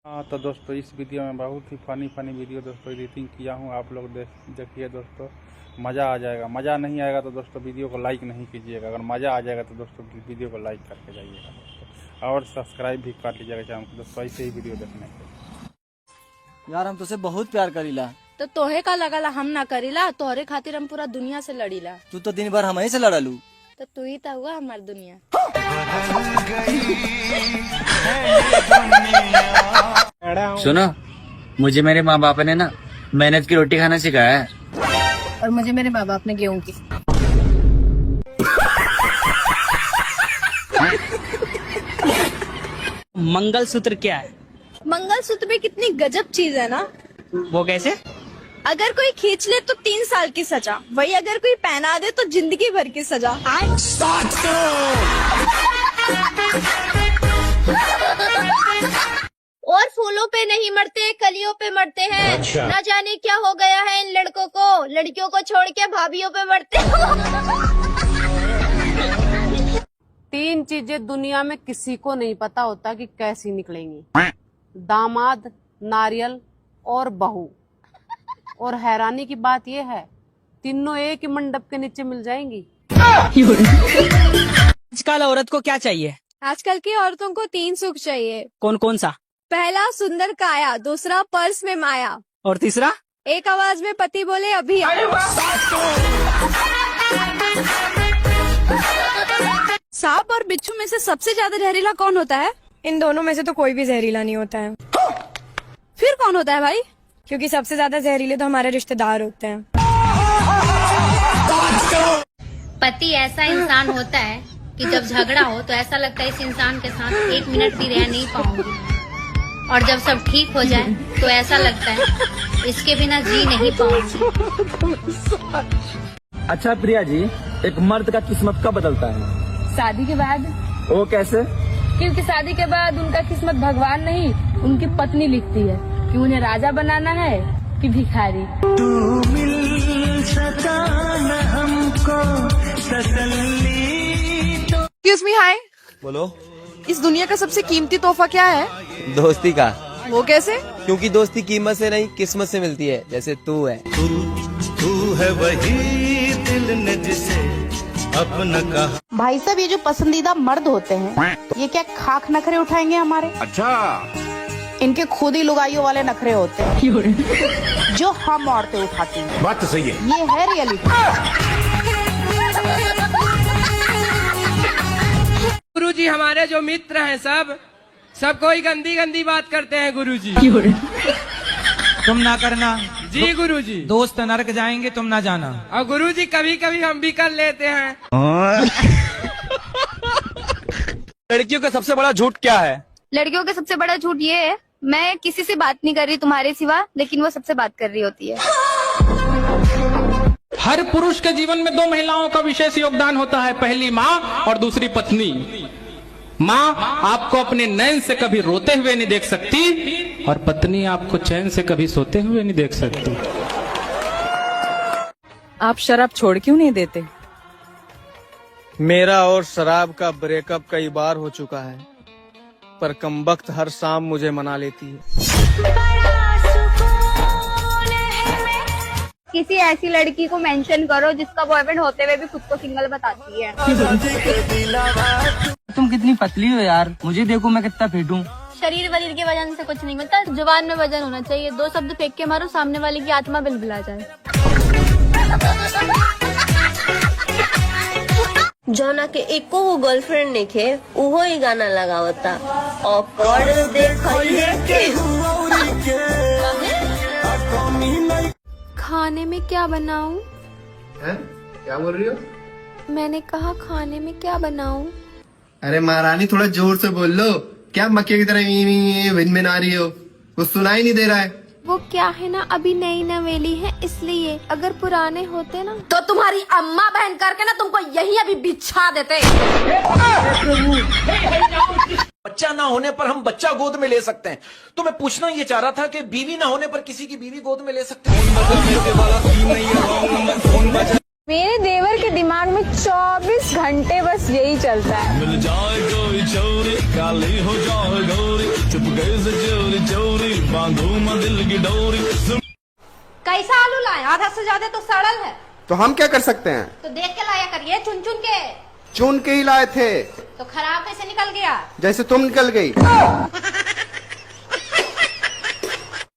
हाँ तो दोस्तों इस वीडियो में बहुत ही फनी वीडियो दोस्तों एडिटिंग किया हूँ। आप लोग देखिए दोस्तों, मज़ा आ जाएगा। मज़ा नहीं आएगा तो दोस्तों वीडियो को लाइक नहीं कीजिएगा। अगर मज़ा आ जाएगा तो दोस्तों वीडियो को लाइक करके जाइएगा दोस्तों, और सब्सक्राइब भी कर लीजिएगा चैनल को दोस्तों, ऐसे ही वीडियो देखने के। यार हम तुझसे बहुत प्यार करीला। तो तोहे का लगला हम ना करीला, तोहरे खातिर हम पूरा दुनिया से लड़ीला। तू तो दिन भर हमें से लड़लू। तो तू ही तो हुआ हमारी दुनिया। सुनो, मुझे मेरे माँ बाप ने ना मेहनत की रोटी खाना सिखाया है। और मुझे मेरे माँ बाप ने गेहूं की। मंगलसूत्र क्या है? मंगलसूत्र भी कितनी गजब चीज है ना। वो कैसे? अगर कोई खींच ले तो 3 साल की सजा, वही अगर कोई पहना दे तो जिंदगी भर की सजा। और फूलों पे नहीं मरते, कलियों पे मरते हैं। अच्छा। न जाने क्या हो गया है इन लड़कों को, लड़कियों को छोड़ के भाभीियों पे मरते। 3 चीजें दुनिया में किसी को नहीं पता होता कि कैसी निकलेंगी: दामाद, नारियल और बहू। और हैरानी की बात यह है, तीनों एक ही मंडप के नीचे मिल जाएंगी। आजकल औरत को क्या चाहिए? आजकल की औरतों को 3 सुख चाहिए। कौन कौन सा? पहला सुंदर काया, दूसरा पर्स में माया, और तीसरा एक आवाज में पति बोले अभी आओ। सांप और बिच्छू में से सबसे ज्यादा जहरीला कौन होता है? इन दोनों में से तो कोई भी जहरीला नहीं होता है। फिर कौन होता है भाई? क्योंकि सबसे ज्यादा जहरीले तो हमारे रिश्तेदार होते हैं। पति ऐसा इंसान होता है कि जब झगड़ा हो तो ऐसा लगता है इस इंसान के साथ 1 मिनट भी रह नहीं पाऊंगी, और जब सब ठीक हो जाए तो ऐसा लगता है इसके बिना जी नहीं पाऊंगी। अच्छा प्रिया जी, एक मर्द का किस्मत कब बदलता है? शादी के बाद। वो कैसे? क्योंकि शादी के बाद उनका किस्मत भगवान नहीं, उनकी पत्नी लिखती है कि उन्हें राजा बनाना है कि भिखारी। तू मिल सका न हमको तसल्ली। एक्सक्यूज मी, हाय। बोलो। इस दुनिया का सबसे कीमती तोहफा क्या है? दोस्ती का। वो कैसे? क्योंकि दोस्ती कीमत से नहीं किस्मत से मिलती है, जैसे तू है। तू है वही दिल ने जिसे अपना कहा। भाई साहब, ये जो पसंदीदा मर्द होते हैं, ये क्या खाक नखरे उठाएंगे हमारे? अच्छा। इनके खुद ही लुगाइयों वाले नखरे होते हैं जो हम औरतें उठाती हैं। बात तो सही है। ये है रियलिटी। गुरुजी, हमारे जो मित्र हैं सब कोई गंदी बात करते हैं गुरुजी। तुम ना करना जी गुरुजी। दोस्त नरक जाएंगे, तुम ना जाना। और गुरुजी कभी कभी हम भी कर लेते हैं। लड़कियों का सबसे बड़ा झूठ क्या है? लड़कियों का सबसे बड़ा झूठ ये है, मैं किसी से बात नहीं कर रही तुम्हारे सिवा, लेकिन वो सबसे बात कर रही होती है। हर पुरुष के जीवन में 2 महिलाओं का विशेष योगदान होता है, पहली माँ और दूसरी पत्नी। माँ आपको अपने नैन से कभी रोते हुए नहीं देख सकती, और पत्नी आपको चैन से कभी सोते हुए नहीं देख सकती। आप शराब छोड़ क्यों नहीं देते? मेरा और शराब का ब्रेकअप कई बार हो चुका है, पर कमबख्त हर शाम मुझे मना लेती है। किसी ऐसी लड़की को मेंशन करो जिसका बॉयफ्रेंड होते हुए भी खुद को सिंगल बताती है। तुम कितनी पतली हो यार, मुझे देखो मैं कितना फिट हूँ। शरीर वरीर के वजन से कुछ नहीं मिलता, जुबान में वजन होना चाहिए। 2 शब्द फेंक के मारो, सामने वाले की आत्मा बिलबिला जाए। जौना के एको वो गर्लफ्रेंड नेखे, उहो ही गाना लगावता। ऑकवर्ड खाने में क्या बनाऊं? क्या बोल रही हो? मैंने कहा खाने में क्या बनाऊं? अरे महारानी, थोड़ा जोर से बोल लो। क्या मक्के की तरह भिन आ रही हो? कुछ सुनाई नहीं दे रहा है। वो क्या है ना, अभी नई नवेली है इसलिए। अगर पुराने होते ना तो तुम्हारी अम्मा बहन करके ना तुमको यही अभी बिछा देते। बच्चा ना होने पर हम बच्चा गोद में ले सकते हैं, तो मैं पूछना ये चाह रहा था कि बीवी ना होने पर किसी की बीवी गोद में ले सकते हैं? मेरे देवर के दिमाग में 24 घंटे बस यही चलता है। मिल जाए कोई चोरी काली हो जाए गोरी चुप गए से चोरी चोरी बांधू मैं दिल की डोरी। कैसा आलू लाए? आधा से ज्यादा तो सड़ल है। तो हम क्या कर सकते हैं? तो देख के लाया करिए, चुन चुन के। चुन के ही लाए थे। तो खराब कैसे निकल गया? जैसे तुम निकल गई।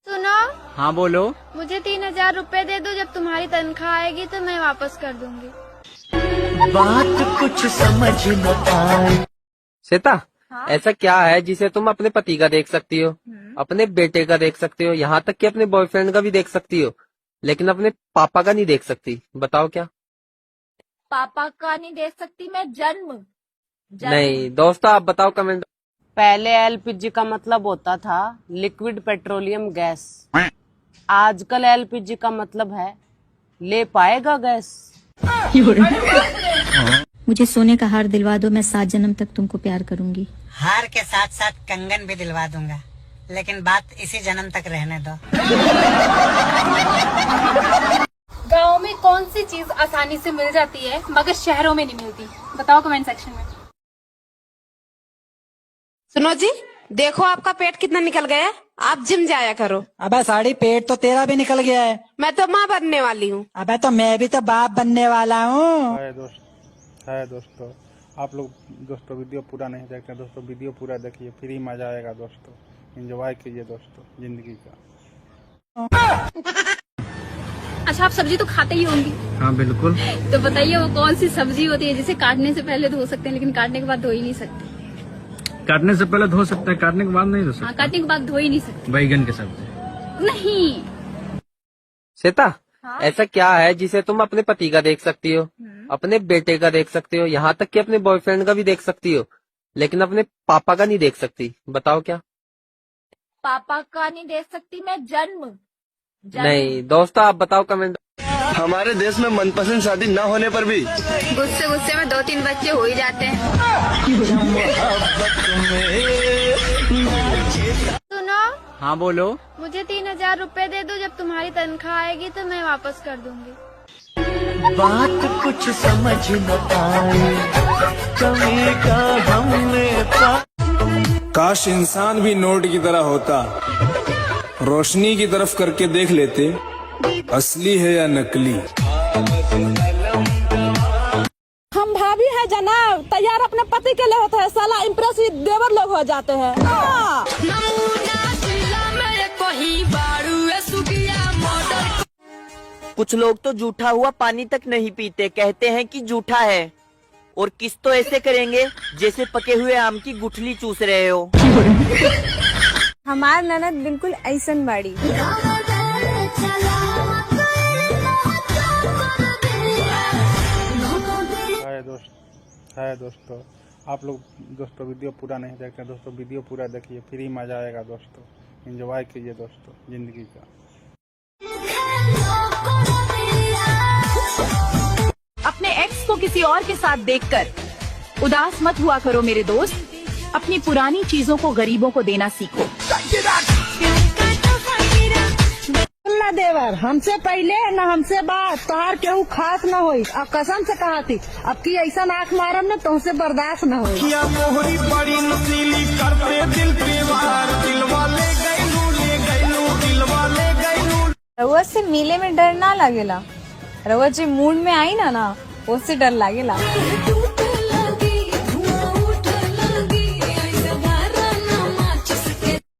सुनो। हाँ बोलो। मुझे 3000 रुपए दे दो, जब तुम्हारी तनख्वाह आएगी तो मैं वापस कर दूंगी। बात कुछ समझ न पाए। श्वेता, ऐसा क्या है जिसे तुम अपने पति का देख सकती हो, अपने बेटे का देख सकती हो, यहाँ तक कि अपने बॉयफ्रेंड का भी देख सकती हो, लेकिन अपने पापा का नहीं देख सकती? बताओ क्या? पापा का नहीं देख सकती मैं? जन्म। नहीं दोस्तों, आप बताओ कमेंट। पहले एलपीजी का मतलब होता था लिक्विड पेट्रोलियम गैस। आजकल एलपीजी का मतलब है ले पाएगा गैस। मुझे सोने का हार दिलवा दो, मैं 7 जन्म तक तुमको प्यार करूंगी। हार के साथ साथ कंगन भी दिलवा दूंगा, लेकिन बात इसी जन्म तक रहने दो। गाँव में कौन सी चीज आसानी से मिल जाती है मगर शहरों में नहीं मिलती? बताओ कमेंट सेक्शन में। सुनो जी, देखो आपका पेट कितना निकल गया है, आप जिम जाया करो। अबे साड़ी, पेट तो तेरा भी निकल गया है। मैं तो माँ बनने वाली हूँ। अबे तो मैं भी तो बाप बनने वाला हूँ। है दोस्तों, आप लोग दोस्तों वीडियो पूरा नहीं देखते दोस्तों, वीडियो पूरा देखिए, फ्री मजा आएगा दोस्तों। एंजॉय कीजिए दोस्तों जिंदगी का। अच्छा, आप सब्जी तो खाते ही होंगी। हाँ बिल्कुल। तो बताइए वो कौन सी सब्जी होती है जिसे काटने से पहले धो सकते हैं लेकिन काटने के बाद धो ही नहीं सकते? काटने से पहले धो सकते हैं, काटने के बाद नहीं धो सकते। हाँ, काटने के बाद धो ही नहीं सकते। बैगन के सब्जी। नहीं। श्वेता, ऐसा क्या है जिसे तुम अपने पति का देख सकती हो, अपने बेटे का देख सकती हो, यहाँ तक कि अपने बॉयफ्रेंड का भी देख सकती हो, लेकिन अपने पापा का नहीं देख सकती? बताओ क्या? पापा का नहीं देख सकती मैं? जन्म। नहीं दोस्तों, आप बताओ कमेंट। हमारे देश में मनपसंद शादी न होने पर भी गुस्से में 2-3 बच्चे हो ही जाते हैं। सुनो। हाँ बोलो। मुझे 3000 रुपए दे दो, जब तुम्हारी तनख्वाह आएगी तो मैं वापस कर दूंगी। बात कुछ समझ न पाए, कमी का हमने काश इंसान भी नोट की तरह होता, रोशनी की तरफ करके देख लेते असली है या नकली। हम भाभी है जनाब, तैयार अपने पति के लिए होते हैं, साला इम्प्रेस देवर लोग हो जाते हैं। कुछ लोग तो जूठा हुआ पानी तक नहीं पीते, कहते हैं कि जूठा है, और किस तो ऐसे करेंगे जैसे पके हुए आम की गुठली चूस रहे हो। हमार ननद बिल्कुल ऐसन बाड़ी। है दोस्तों, आप लोग दोस्तों वीडियो पूरा नहीं देखते दोस्तों, वीडियो पूरा देखिए, फ्री मजा आएगा दोस्तों। एंजॉय कीजिए दोस्तों जिंदगी का। अपने एक्स को किसी और के साथ देखकर उदास मत हुआ करो मेरे दोस्त, अपनी पुरानी चीजों को गरीबों को देना सीखो। देवर हमसे पहले न हमसे बात तोहार केहू खास न होई, अब कसम से कहा थी अब की ऐसा आँख मारम न तुमसे बर्दाश्त न होई। रउआ से मिले में डर ना लगेला, रउआ जी मूड में आई ना उससे डर लागेला।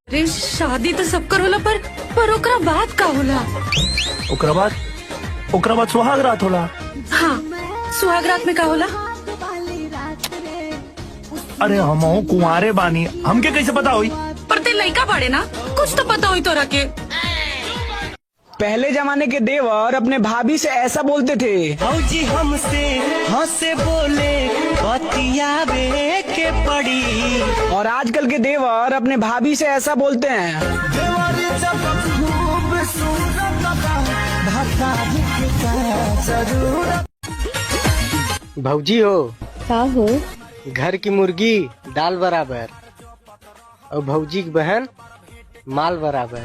अरे शादी तो सब कर होला, पर ओकरा बात का होला? ओकरा बाद सुहाग रात होला। हाँ, सुहाग रात में का होला? अरे हम कुंवारे बानी, हमके कैसे पता हुई? पर ते लइका बाड़े ना, कुछ तो पता हुई तोरा के। पहले जमाने के देवर अपने भाभी से ऐसा बोलते थे, जी हमसे हंसे बोले बतियावे के पड़ी, और आजकल के देवर अपने भाभी से ऐसा बोलते हैं, भौजी हो का हो? घर की मुर्गी दाल बराबर, और भौजी की बहन माल बराबर।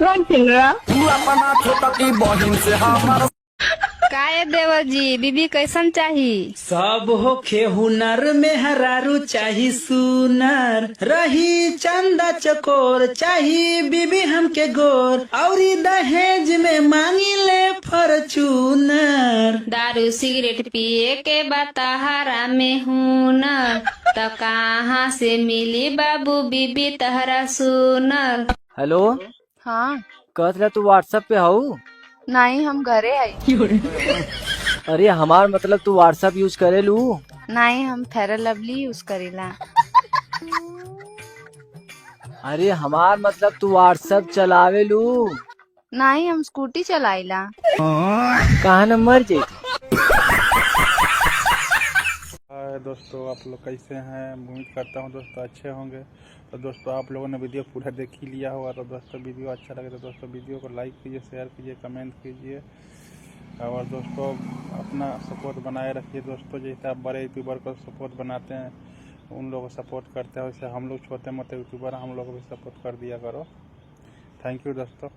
काहे देवर जी बीबी कैसन चाहिए? सब होखे हुनर में हरारू चाही सुनर, रही चंदा चकोर चाही बीबी हमके गोर, औरी दहेज में मांगी ले फॉर्च्यूनर। दारू सिगरेट पिए के बताहारा में हुनर, तो कहाँ से मिली बाबू बीबी तहरा सुनर। हेलो, हाँ कहत रहा तू व्हाट्सएप पे हूँ? नहीं हम घरे आई। अरे हमार मतलब तू व्हाट्सएप यूज करे लू? नहीं हम फेयर लवली यूज करेला। अरे हमार मतलब तू व्हाट्सएप चलावे लू? नहीं हम स्कूटी चलाइला। कहाँ नंबर जे? हाय दोस्तों, आप लोग कैसे हैं? उम्मीद करता हूँ दोस्तों अच्छे होंगे। तो दोस्तों आप लोगों ने वीडियो पूरा देख ही लिया होगा। तो दोस्तों वीडियो अच्छा लगे तो दोस्तों वीडियो को लाइक कीजिए, शेयर कीजिए, कमेंट कीजिए और दोस्तों अपना सपोर्ट बनाए रखिए। दोस्तों जैसे आप बड़े यूट्यूबर को सपोर्ट बनाते हैं, उन लोगों को सपोर्ट करते हैं, वैसे हम लोग छोटे मोटे यूट्यूबर हम लोग को भी सपोर्ट कर दिया करो। थैंक यू दोस्तों।